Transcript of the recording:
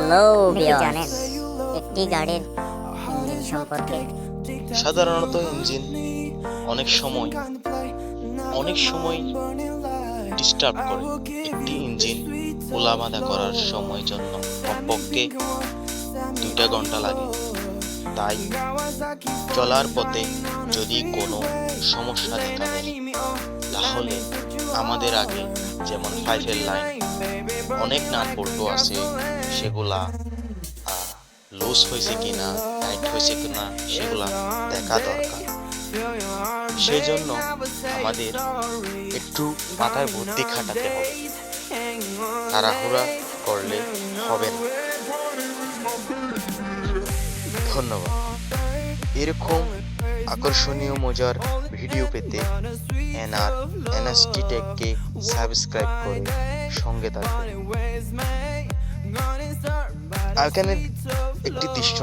Hello জানেন একটি গাড়ির ইঞ্জিন সম্পর্কে? সাধারণত ইঞ্জিন অনেক সময় ডিস্টার্ব করে। একটি ইঞ্জিন খোলাবাঁধা করার সময় জন্য কমপক্ষে 2 ঘন্টা লাগে। তাই চলার পথে যদি কোনো সমস্যা দেখা দেয় তাহলে আমাদের আগে যেমন ফাইভের লাইন অনেক নাট বল্টু আছে, সেগুলা লুজ হয়েছে কিনা, টাইট হয়েছে কিনা সেগুলা দেখা দরকার। সেই জন্য আমাদের একটু মাথায় বুদ্ধি খাটাতে হবে, তাড়াহুড়া করলে হবে না। ধন্যবাদ। এরকম আকর্ষণীয় মজার ভিডিও পেতে এনএসটি টেককে সাবস্ক্রাইব করে সঙ্গে থাকবেন। এখানে একটি দৃশ্য